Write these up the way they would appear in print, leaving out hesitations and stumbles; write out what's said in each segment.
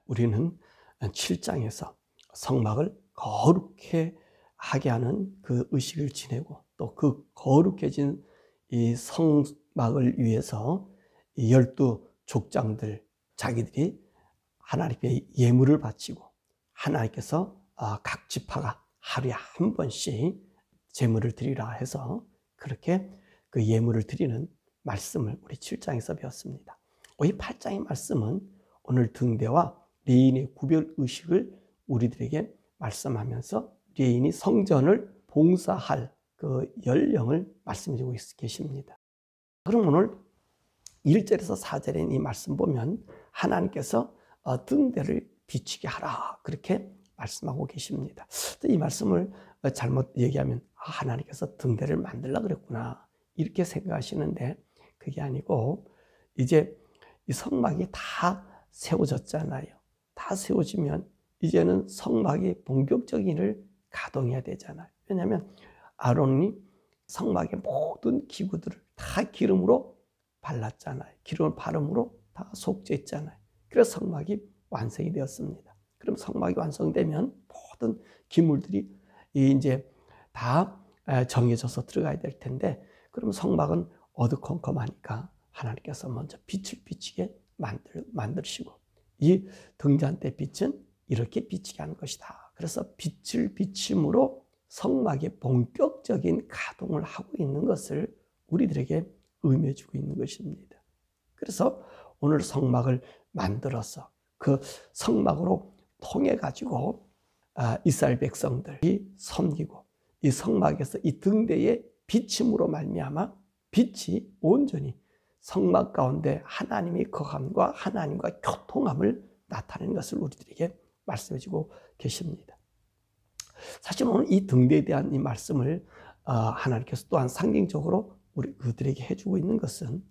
우리는 7장에서 성막을 거룩해 하게 하는 그 의식을 지내고 또 그 거룩해진 이 성막을 위해서 이 12 족장들 자기들이 하나님께 예물을 바치고 하나님께서 각 지파가 하루에 한 번씩 제물을 드리라 해서 그렇게 그 예물을 드리는 말씀을 우리 7장에서 배웠습니다. 이 8장의 말씀은 오늘 등대와 레인의 구별 의식을 우리들에게 말씀하면서 레인이 성전을 봉사할 그 연령을 말씀해 주고 계십니다. 그럼 오늘 1절에서 4절에 이 말씀 보면 하나님께서 등대를 비추게 하라 그렇게 말씀하고 계십니다. 이 말씀을 잘못 얘기하면 하나님께서 등대를 만들려고 그랬구나 이렇게 생각하시는데 그게 아니고 이제 이 성막이 다 세워졌잖아요. 다 세워지면 이제는 성막이 본격적인 일을 가동해야 되잖아요. 왜냐하면 아론이 성막의 모든 기구들을 다 기름으로 발랐잖아요. 기름을 바름으로 다 속죄했잖아요. 그래서 성막이 완성이 되었습니다. 그럼 성막이 완성되면 모든 기물들이 이제 다 정해져서 들어가야 될 텐데 그럼 성막은 어두컴컴하니까 하나님께서 먼저 빛을 비치게 만드시고 이 등잔대 빛은 이렇게 비치게 하는 것이다. 그래서 빛을 비침으로 성막의 본격적인 가동을 하고 있는 것을 우리들에게 의미해 주고 있는 것입니다. 그래서 오늘 성막을 만들어서 그 성막으로 통해 가지고 이스라엘 백성들이 섬기고 이 성막에서 이 등대의 비침으로 말미암아 빛이 온전히 성막 가운데 하나님의 거함과 하나님과 교통함을 나타내는 것을 우리들에게 말씀해 주고 계십니다. 사실 오늘 이 등대에 대한 이 말씀을 하나님께서 또한 상징적으로 우리 그들에게 해주고 있는 것은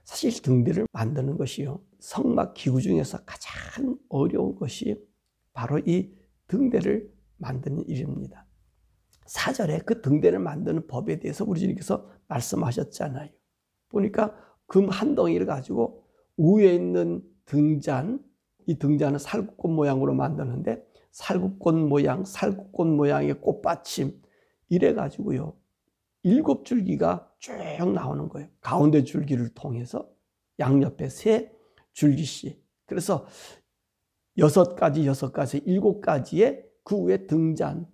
사실 등대를 만드는 것이요 성막 기구 중에서 가장 어려운 것이 바로 이 등대를 만드는 일입니다. 4절에 그 등대를 만드는 법에 대해서 우리 주님께서 말씀하셨잖아요. 보니까 금 한 덩이를 가지고 위에 있는 등잔, 이 등잔은 살구꽃 모양으로 만드는데 살구꽃 모양의 꽃받침 이래 가지고요 7줄기가 쭉 나오는 거예요. 가운데 줄기를 통해서 양옆에 3줄기씩. 그래서 6가지, 7가지의 그 위에 등잔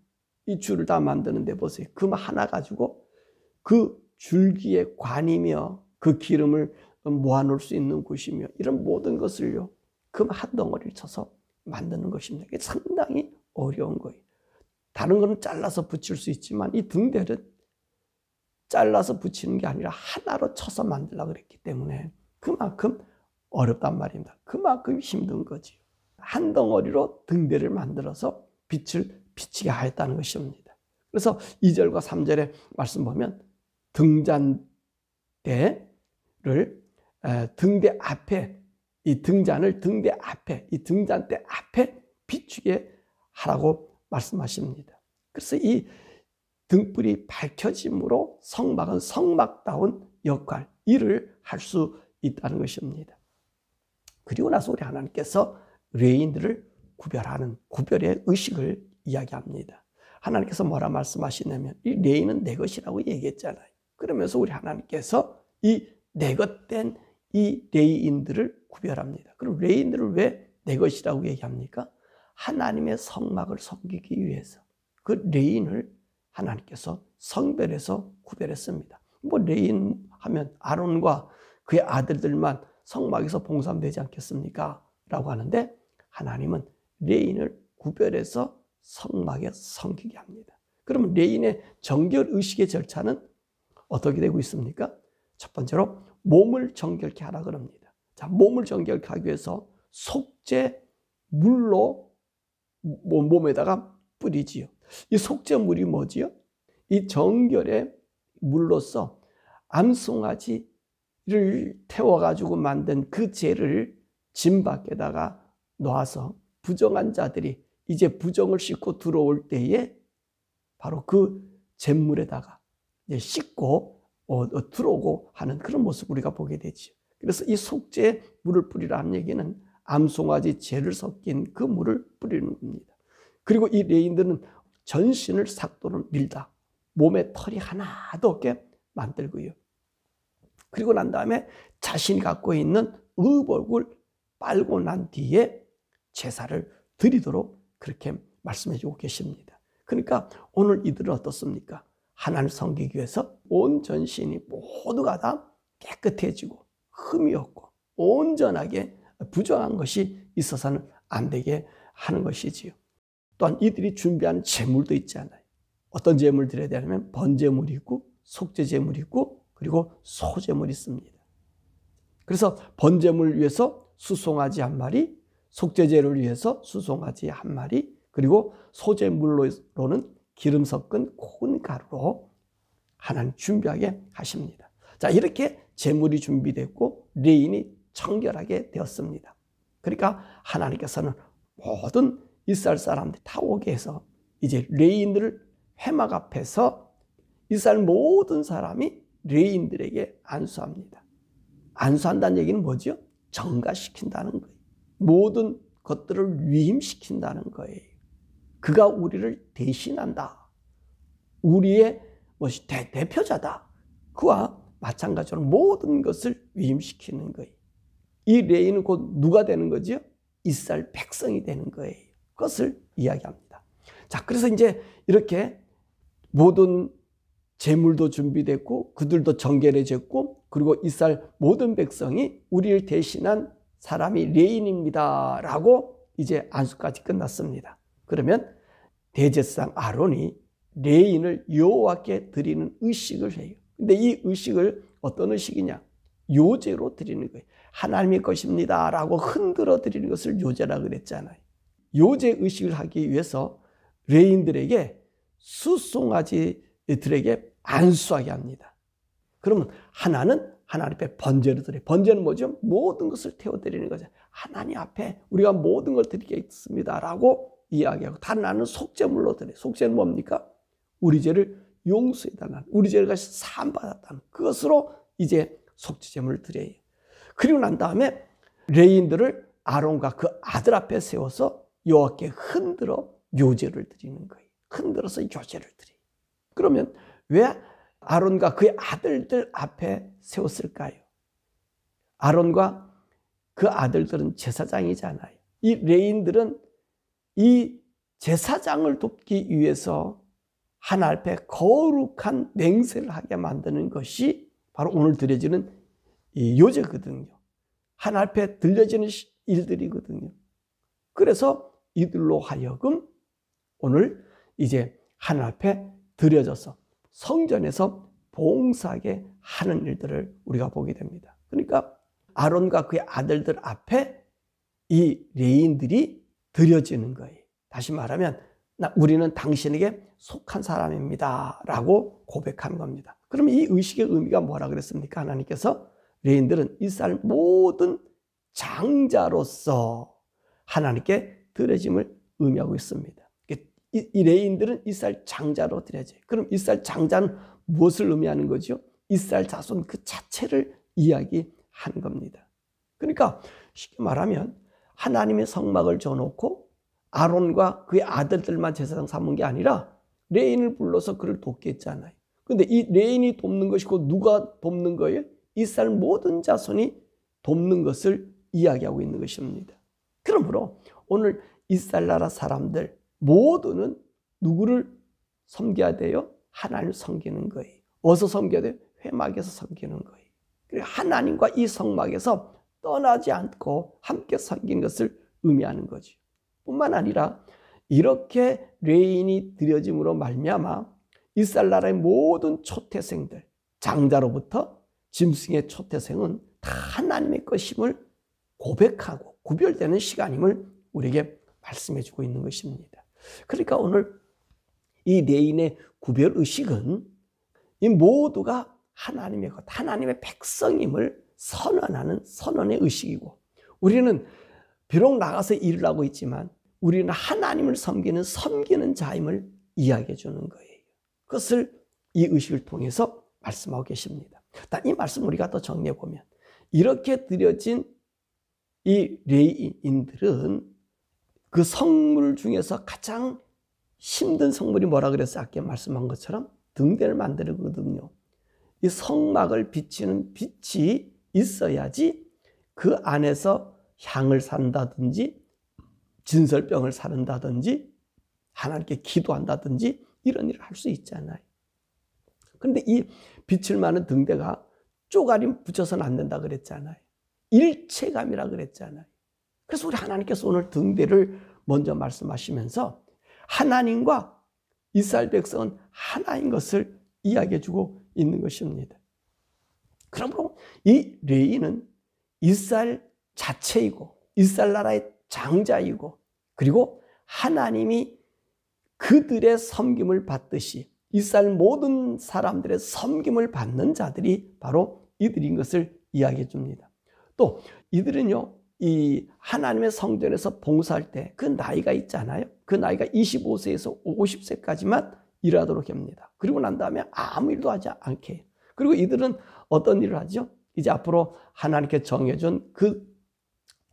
이 줄을 다 만드는데 보세요. 금 하나 가지고 그 줄기에 관이며 그 기름을 모아놓을 수 있는 곳이며 이런 모든 것을요 금 한 덩어리를 쳐서 만드는 것입니다. 이게 상당히 어려운 거예요. 다른 거는 잘라서 붙일 수 있지만 이 등대는 잘라서 붙이는 게 아니라 하나로 쳐서 만들려고 그랬기 때문에 그만큼 어렵단 말입니다. 그만큼 힘든 거지요. 한 덩어리로 등대를 만들어서 빛을 비치게 하였다는 것입니다. 그래서 2절과 3절의 말씀 보면 등잔대를 등대 앞에 이 등잔을 등대 앞에 이 등잔대 앞에 비추게 하라고 말씀하십니다. 그래서 이 등불이 밝혀짐으로 성막은 성막다운 역할, 일을 할 수 있다는 것입니다. 그리고 나서 우리 하나님께서 레인들을 구별하는 구별의 의식을 이야기합니다. 하나님께서 뭐라 말씀하시냐면 이 레인은 내 것이라고 얘기했잖아요. 그러면서 우리 하나님께서 이 내 것된 이 레인들을 구별합니다. 그럼 레인들을 왜 내 것이라고 얘기합니까? 하나님의 성막을 섬기기 위해서 그 레인을 하나님께서 성별해서 구별했습니다. 뭐 레인 하면 아론과 그의 아들들만 성막에서 봉사하면 되지 않겠습니까? 라고 하는데 하나님은 레인을 구별해서 성막에 섬기게 합니다. 그러면 레인의 정결 의식의 절차는 어떻게 되고 있습니까? 첫 번째로 몸을 정결케 하라 그럽니다. 자, 몸을 정결케 하기 위해서 속죄 물로 몸에다가 뿌리지요. 이 속죄물이 뭐지요? 이 정결의 물로서 암송아지를 태워가지고 만든 그 재를 진 밖에다가 놔서 부정한 자들이 이제 부정을 씻고 들어올 때에 바로 그 잿물에다가 이제 씻고 들어오고 하는 그런 모습을 우리가 보게 되죠. 그래서 이 속죄에 물을 뿌리라는 얘기는 암송아지 재를 섞인 그 물을 뿌리는 겁니다. 그리고 이 레인들은 전신을 삭도로 밀다. 몸에 털이 하나도 없게 만들고요. 그리고 난 다음에 자신이 갖고 있는 의복을 빨고 난 뒤에 제사를 드리도록 그렇게 말씀해 주고 계십니다. 그러니까 오늘 이들은 어떻습니까? 하나님을 섬기기 위해서 온 전신이 모두가 다 깨끗해지고 흠이 없고 온전하게 부정한 것이 있어서는 안 되게 하는 것이지요. 또한 이들이 준비하는 제물도 있잖아요. 어떤 제물 드려야 되냐면 번제물이 있고 속죄제물이 있고 그리고 소제물이 있습니다. 그래서 번제물을 위해서 수송아지 한 마리, 속죄제를 위해서 수송아지 한 마리, 그리고 소제물로는 기름 섞은 고운 가루로 하나님 준비하게 하십니다. 자, 이렇게 제물이 준비됐고 레인이 청결하게 되었습니다. 그러니까 하나님께서는 모든 이스라엘 사람들이 다 오게 해서 이제 레인들을 회막 앞에서 이스라엘 모든 사람이 레인들에게 안수합니다. 안수한다는 얘기는 뭐죠? 정가시킨다는 거예요. 모든 것들을 위임시킨다는 거예요. 그가 우리를 대신한다. 우리의 대표자다. 그와 마찬가지로 모든 것을 위임시키는 거예요. 이 레인은 곧 누가 되는 거죠? 이스라엘 백성이 되는 거예요. 그것을 이야기합니다. 자, 그래서 이제 이렇게 모든 제물도 준비됐고 그들도 정결해졌고 그리고 이스라엘 모든 백성이 우리를 대신한 사람이 레인입니다 라고 이제 안수까지 끝났습니다. 그러면 대제사장 아론이 레인을 여호와께 드리는 의식을 해요. 근데 이 의식을 어떤 의식이냐? 요제로 드리는 거예요. 하나님의 것입니다 라고 흔들어 드리는 것을 요제라고 그랬잖아요. 요제 의식을 하기 위해서 레인들에게 수송아지들에게 안수하게 합니다. 그러면 하나는 하나님 앞에 번제를 드려요. 번제는 뭐죠? 모든 것을 태워드리는 거죠. 하나님 앞에 우리가 모든 걸 드리겠습니다 라고 이야기하고, 다른 하나는 속죄물로 드려요. 속죄는 뭡니까? 우리 죄를 용서해달라는, 우리 죄를 사함받았다는 그것으로 이제 속죄제물을 드려요. 그리고 난 다음에 레인들을 아론과 그 아들 앞에 세워서 여호와께 흔들어 요제를 드리는 거예요. 흔들어서 요제를 드려요. 그러면 왜 아론과 그의 아들들 앞에 세웠을까요? 아론과 그 아들들은 제사장이잖아요. 이 레인들은 이 제사장을 돕기 위해서 하나님 앞에 거룩한 맹세를 하게 만드는 것이 바로 오늘 드려지는 이 요제거든요. 하나님 앞에 들려지는 일들이거든요. 그래서 이들로 하여금 오늘 이제 하나님 앞에 드려져서 성전에서 봉사하게 하는 일들을 우리가 보게 됩니다. 그러니까 아론과 그의 아들들 앞에 이 레인들이 드려지는 거예요. 다시 말하면 우리는 당신에게 속한 사람입니다 라고 고백하는 겁니다. 그럼 이 의식의 의미가 뭐라 그랬습니까? 하나님께서 레인들은 이스라엘 모든 장자로서 하나님께 드려짐을 의미하고 있습니다. 이 레인들은 이스라엘 장자로 드려져요. 그럼 이스라엘 장자는 무엇을 의미하는 거죠? 이스라엘 자손 그 자체를 이야기하는 겁니다. 그러니까 쉽게 말하면 하나님의 성막을 줘놓고 아론과 그의 아들들만 제사장 삼은 게 아니라 레인을 불러서 그를 돕게 했잖아요. 그런데 이 레인이 돕는 것이고 누가 돕는 거예요? 이스라엘 모든 자손이 돕는 것을 이야기하고 있는 것입니다. 그러므로 오늘 이스라엘 나라 사람들 모두는 누구를 섬겨야 돼요? 하나님을 섬기는 거예요. 어디서 섬겨야 돼요? 회막에서 섬기는 거예요. 그리고 하나님과 이 성막에서 떠나지 않고 함께 섬기는 것을 의미하는 거죠. 뿐만 아니라 이렇게 레인이 드려짐으로 말미암아 이스라엘 나라의 모든 초태생들, 장자로부터 짐승의 초태생은 다 하나님의 것임을 고백하고 구별되는 시간임을 우리에게 말씀해 주고 있는 것입니다. 그러니까 오늘 이 레인의 구별의식은 이 모두가 하나님의 것, 하나님의 백성임을 선언하는 선언의 의식이고, 우리는 비록 나가서 일을 하고 있지만 우리는 하나님을 섬기는 자임을 이야기해 주는 거예요. 그것을 이 의식을 통해서 말씀하고 계십니다. 이 말씀 우리가 또 정리해 보면, 이렇게 드려진 이 레위인들은 그 성물 중에서 가장 힘든 성물이 뭐라 그랬어요? 아까 말씀한 것처럼 등대를 만들거든요. 이 성막을 비치는 빛이 있어야지 그 안에서 향을 산다든지 진설병을 사른다든지 하나님께 기도한다든지 이런 일을 할 수 있잖아요. 그런데 이 빛을 많은 등대가 쪼가리 붙여서는 안 된다 그랬잖아요. 일체감이라 그랬잖아요. 그래서 우리 하나님께서 오늘 등대를 먼저 말씀하시면서 하나님과 이스라엘 백성은 하나인 것을 이야기해 주고 있는 것입니다. 그러므로 이 레위는 이스라엘 자체이고 이스라엘 나라의 장자이고 그리고 하나님이 그들의 섬김을 받듯이 이스라엘 모든 사람들의 섬김을 받는 자들이 바로 이들인 것을 이야기해 줍니다. 또 이들은요, 이 하나님의 성전에서 봉사할 때 그 나이가 있잖아요. 그 나이가 25세에서 50세까지만 일하도록 합니다. 그리고 난 다음에 아무 일도 하지 않게 해요. 그리고 이들은 어떤 일을 하죠? 이제 앞으로 하나님께 정해준 그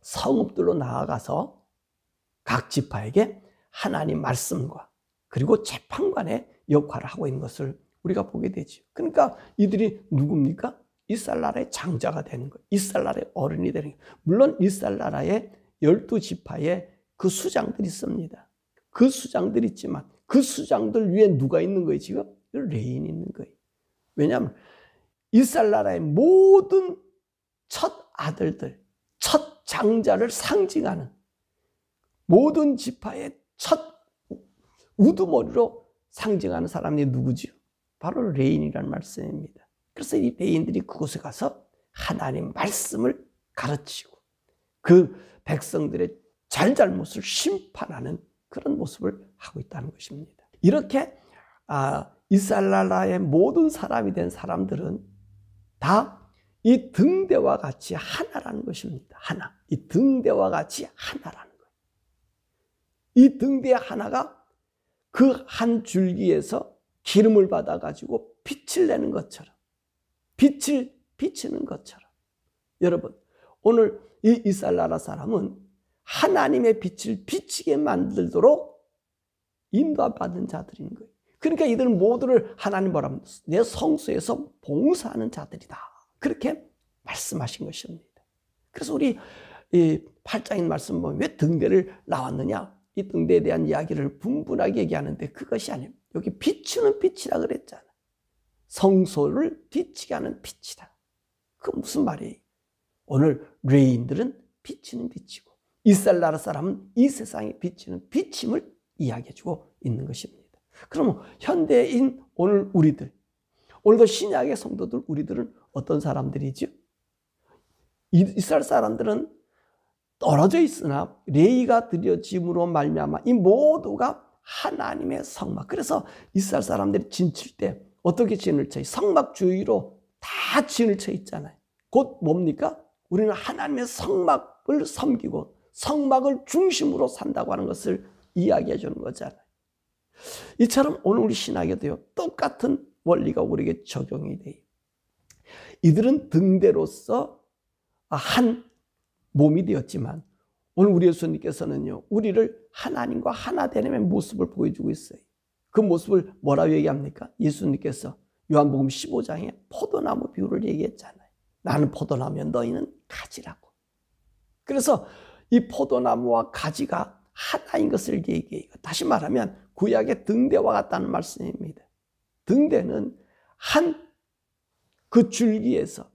성읍들로 나아가서 각 지파에게 하나님 말씀과 그리고 재판관의 역할을 하고 있는 것을 우리가 보게 되죠. 그러니까 이들이 누굽니까? 이스라엘 나라의 장자가 되는 거예요. 이스라엘 나라의 어른이 되는 거예요. 물론 이스라엘 나라의 12지파에 그 수장들이 있습니다. 그 수장들이 있지만 그 수장들 위에 누가 있는 거예요 지금? 레인이 있는 거예요. 왜냐하면 이스라엘 나라의 모든 첫 아들들, 첫 장자를 상징하는 모든 지파의 첫 우두머리로 상징하는 사람이 누구지요? 바로 레인이라는 말씀입니다. 그래서 이 레인들이 그곳에 가서 하나님 말씀을 가르치고 그 백성들의 잘잘못을 심판하는 그런 모습을 하고 있다는 것입니다. 이렇게 이스라엘 나라의 모든 사람이 된 사람들은 다 이 등대와 같이 하나라는 것입니다. 하나. 이 등대와 같이 하나라는 거예요. 이 등대 하나가 그 한 줄기에서 기름을 받아가지고 빛을 내는 것처럼 빛을 비치는 것처럼 여러분 오늘 이 이스라엘 나라 사람은 하나님의 빛을 비치게 만들도록 인도받은 자들인 거예요. 그러니까 이들은 모두를 하나님 뭐라 합니까? 내 성소에서 봉사하는 자들이다. 그렇게 말씀하신 것입니다. 그래서 우리 이 8장인 말씀 보면 왜 등대를 나왔느냐? 이 등대에 대한 이야기를 분분하게 얘기하는데 그것이 아니에요. 여기 비추는 빛이라 그랬잖아요. 성소를 비치게 하는 빛이다. 그 무슨 말이에요? 오늘 레인들은 비치는 빛이고 이스라엘 나라 사람은 이 세상에 비치는 빛임을 이야기해주고 있는 것입니다. 그러면 현대인 오늘 우리들, 오늘도 신약의 성도들 우리들은 어떤 사람들이죠? 이스라엘 사람들은 떨어져 있으나 레위가 드려짐으로 말미암아 이 모두가 하나님의 성막. 그래서 이스라엘 사람들이 진칠 때 어떻게 진을 쳐요? 성막 주위로 다 진을 쳐 있잖아요. 곧 뭡니까? 우리는 하나님의 성막을 섬기고 성막을 중심으로 산다고 하는 것을 이야기해 주는 거잖아요. 이처럼 오늘 우리 신학에도요 똑같은 원리가 우리에게 적용이 돼요. 이들은 등대로서 한 몸이 되었지만 오늘 우리 예수님께서는요 우리를 하나님과 하나 되는 모습을 보여주고 있어요. 그 모습을 뭐라고 얘기합니까? 예수님께서 요한복음 15장에 포도나무 비유를 얘기했잖아요. 나는 포도나무면 너희는 가지라고. 그래서 이 포도나무와 가지가 하나인 것을 얘기해요. 다시 말하면 구약의 등대와 같다는 말씀입니다. 등대는 한 그 줄기에서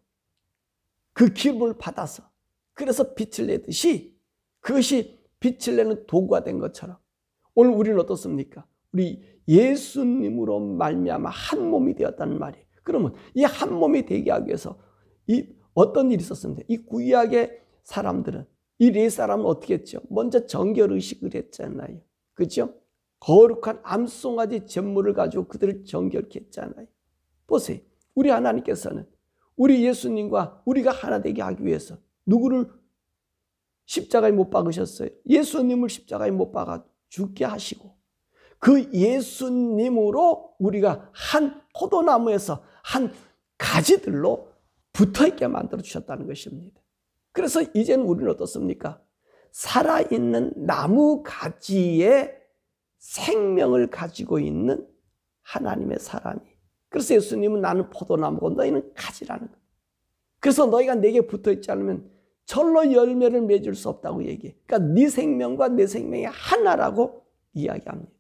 그 기름을 받아서 그래서 빛을 내듯이 그것이 빛을 내는 도구가 된 것처럼 오늘 우리는 어떻습니까? 우리 예수님으로 말미암아 한 몸이 되었다는 말이에요. 그러면 이 한 몸이 되게 하기 위해서 이 어떤 일이 있었습니까? 이 구약의 사람들은 이 네 사람은 어떻게 했죠? 먼저 정결의식을 했잖아요. 그렇죠? 거룩한 암송아지 제물을 가지고 그들을 정결케 했잖아요. 보세요. 우리 하나님께서는 우리 예수님과 우리가 하나 되게 하기 위해서 누구를 십자가에 못 박으셨어요? 예수님을 십자가에 못 박아 죽게 하시고 그 예수님으로 우리가 한 포도나무에서 한 가지들로 붙어있게 만들어 주셨다는 것입니다. 그래서 이제는 우리는 어떻습니까? 살아있는 나무 가지에 생명을 가지고 있는 하나님의 사람이. 그래서 예수님은 나는 포도나무고 너희는 가지라는 거예요. 그래서 너희가 내게 붙어있지 않으면 절로 열매를 맺을 수 없다고 얘기해. 그러니까 네 생명과 내 생명이 하나라고 이야기합니다.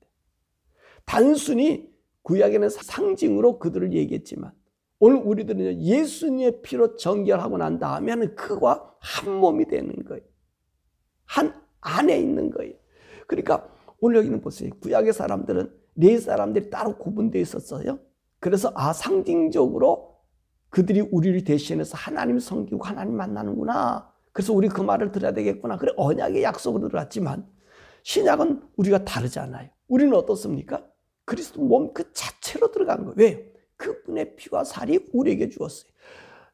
단순히 구약에는 상징으로 그들을 얘기했지만 오늘 우리들은 예수님의 피로 정결하고 난 다음에는 그와 한 몸이 되는 거예요. 한 안에 있는 거예요. 그러니까 오늘 여기는 보세요. 구약의 사람들은 네 사람들이 따로 구분되어 있었어요. 그래서 상징적으로 그들이 우리를 대신해서 하나님을 섬기고 하나님 만나는구나. 그래서 우리 그 말을 들어야 되겠구나. 그래 언약의 약속으로 들어갔지만 신약은 우리가 다르잖아요. 우리는 어떻습니까? 그리스도 몸 그 자체로 들어간 거예요. 왜요? 그분의 피와 살이 우리에게 주었어요.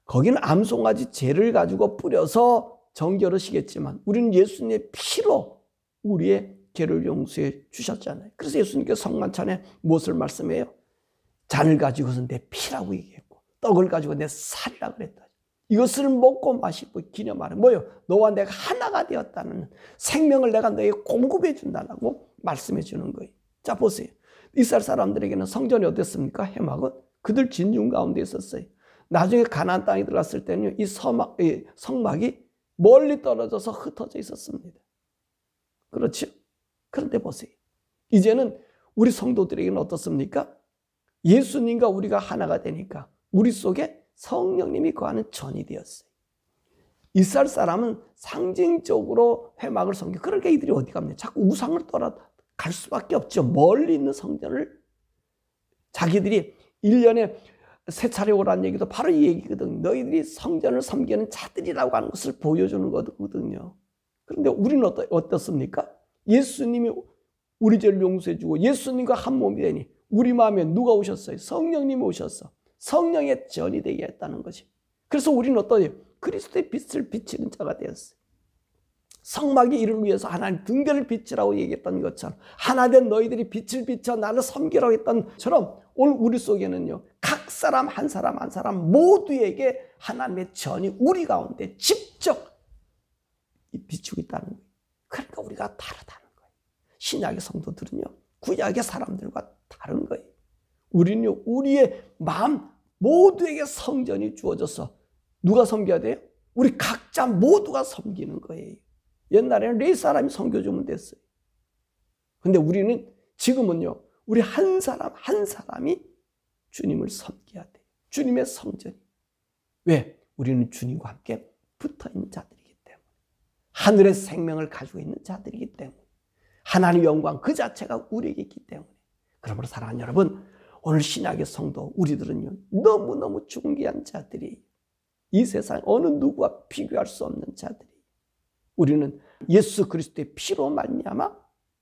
거기는 암송아지 재를 가지고 뿌려서 정결을 시겠지만 우리는 예수님의 피로 우리의 죄를 용서해 주셨잖아요. 그래서 예수님께서 성만찬에 무엇을 말씀해요? 잔을 가지고서 내 피라고 얘기했고 떡을 가지고 내 살이라고 그랬다. 이것을 먹고 마시고 기념하는 뭐예요? 너와 내가 하나가 되었다는 생명을 내가 너에게 공급해 준다고 말씀해 주는 거예요. 자 보세요. 이스라엘 사람들에게는 성전이 어땠습니까? 해막은 그들 진중 가운데 있었어요. 나중에 가나안 땅에 들어갔을 때는 이 성막이 멀리 떨어져서 흩어져 있었습니다. 그렇죠? 그런데 보세요. 이제는 우리 성도들에게는 어떻습니까? 예수님과 우리가 하나가 되니까 우리 속에 성령님이 거하는 전이 되었어요. 이스라엘 사람은 상징적으로 회막을 섬기고 그러니까 이들이 어디 갑니까? 자꾸 우상을 갈 수밖에 없죠. 멀리 있는 성전을 자기들이 1년에 3차례 오라는 얘기도 바로 이 얘기거든요. 너희들이 성전을 섬기는 자들이라고 하는 것을 보여주는 거거든요. 그런데 우리는 어떻습니까? 예수님이 우리 죄를 용서해 주고 예수님과 한 몸이 되니 우리 마음에 누가 오셨어요? 성령님이 오셨어. 성령의 전이 되게 했다는 것이. 그래서 우리는 어떠해요? 그리스도의 빛을 비치는 자가 되었어요. 성막이 이를 위해서 하나님 등대를 비치라고 얘기했던 것처럼 하나 된 너희들이 빛을 비춰 나를 섬기라고 했던 것처럼 오늘 우리 속에는요. 각 사람 한 사람 한 사람 모두에게 하나님의 전이 우리 가운데 직접 비추고 있다는 거예요. 그러니까 우리가 다르다는 거예요. 신약의 성도들은요. 구약의 사람들과 다른 거예요. 우리는요. 우리의 마음 모두에게 성전이 주어져서 누가 섬겨야 돼요? 우리 각자 모두가 섬기는 거예요. 옛날에는 4사람이 섬겨주면 됐어요. 근데 우리는 지금은요. 우리 한 사람 한 사람이 주님을 섬겨야 돼요. 주님의 성전이. 왜? 우리는 주님과 함께 붙어있는 자들이기 때문에. 하늘의 생명을 가지고 있는 자들이기 때문에. 하나님의 영광 그 자체가 우리에게 있기 때문에. 그러므로 사랑하는 여러분, 오늘 신약의 성도 우리들은요. 너무너무 존귀한 자들이 이 세상 어느 누구와 비교할 수 없는 자들이 우리는 예수 그리스도의 피로 말미암아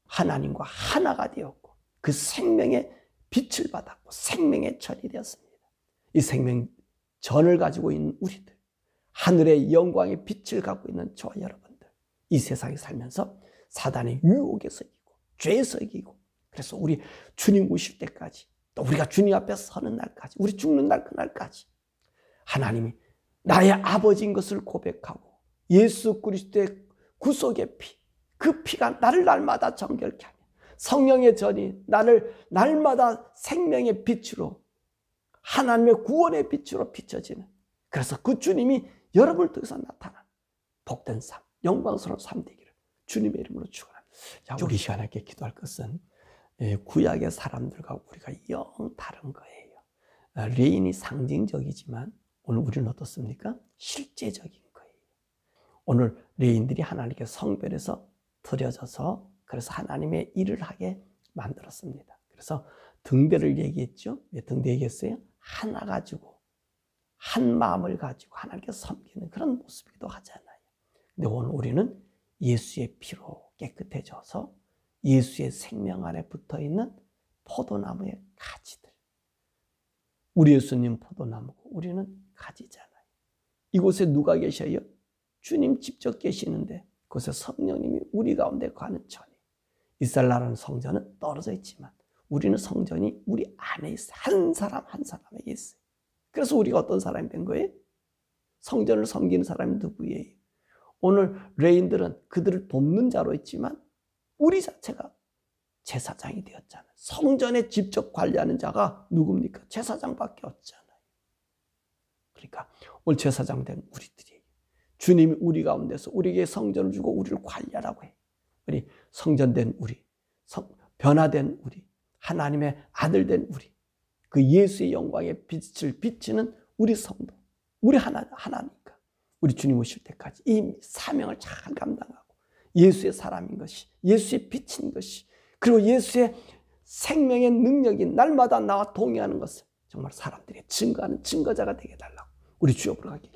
하나님과 하나가 되었고 그 생명의 빛을 받았고 생명의 전이 되었습니다. 이 생명 전을 가지고 있는 우리들, 하늘의 영광의 빛을 갖고 있는 저와 여러분들, 이 세상에 살면서 사단의 유혹에서 이기고 죄에서 이기고 그래서 우리 주님 오실 때까지 또 우리가 주님 앞에 서는 날까지 우리 죽는 날 그날까지 하나님이 나의 아버지인 것을 고백하고 예수 그리스도의 구속의 피, 그 피가 나를 날마다 정결케 하며 성령의 전이 나를 날마다 생명의 빛으로 하나님의 구원의 빛으로 비춰지는 그래서 그 주님이 여러분을 통해서 나타난 복된 삶, 영광스러운 삶 되기를 주님의 이름으로 축원합니다. 자, 우리 시간에 함께 기도할 것은 구약의 사람들과 우리가 영 다른 거예요. 레인이 상징적이지만 오늘 우리는 어떻습니까? 실제적인 거예요. 오늘 레인들이 하나님께 성별해서 드려져서 그래서 하나님의 일을 하게 만들었습니다. 그래서 등대를 얘기했죠. 왜 등대 얘기했어요? 하나 가지고 한 마음을 가지고 하나님께 섬기는 그런 모습이기도 하잖아요. 근데 오늘 우리는 예수의 피로 깨끗해져서 예수의 생명 안에 붙어있는 포도나무의 가지들. 우리 예수님 포도나무고 우리는 가지잖아요. 이곳에 누가 계셔요? 주님 직접 계시는데 그곳에 성령님이 우리 가운데 거하는 전이. 이스라엘 나라는 성전은 떨어져 있지만 우리는 성전이 우리 안에 있어요. 한 사람 한 사람에게 있어요. 그래서 우리가 어떤 사람이 된 거예요? 성전을 섬기는 사람이 누구예요? 오늘 레인들은 그들을 돕는 자로 있지만 우리 자체가 제사장이 되었잖아요. 성전에 직접 관리하는 자가 누굽니까? 제사장밖에 없잖아요. 그러니까 오늘 제사장 된 우리들이 주님이 우리 가운데서 우리에게 성전을 주고 우리를 관리하라고 해. 우리 성전된 우리, 변화된 우리, 하나님의 아들 된 우리, 그 예수의 영광의 빛을 비치는 우리 성도, 우리 하나니까 우리 주님 오실 때까지 이 사명을 잘 감당하고 예수의 사람인 것이, 예수의 빛인 것이, 그리고 예수의 생명의 능력이 날마다 나와 동의하는 것을 정말 사람들이 증거하는 증거자가 되게 해달라고 우리 주 앞으로 가게